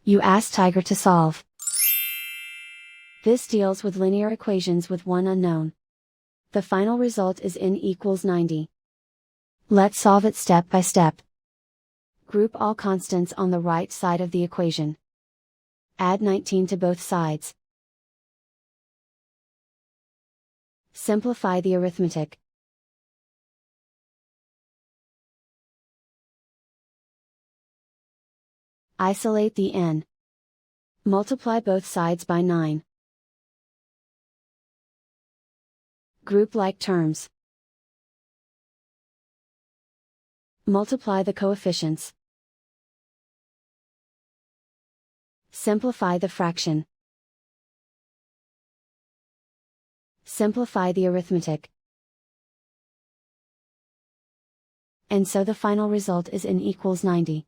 You ask Tiger to solve. This deals with linear equations with one unknown. The final result is n equals 90. Let's solve it step by step. Group all constants on the right side of the equation. Add 19 to both sides. Simplify the arithmetic. Isolate the n. Multiply both sides by 9. Group like terms. Multiply the coefficients. Simplify the fraction. Simplify the arithmetic. And so the final result is n equals 90.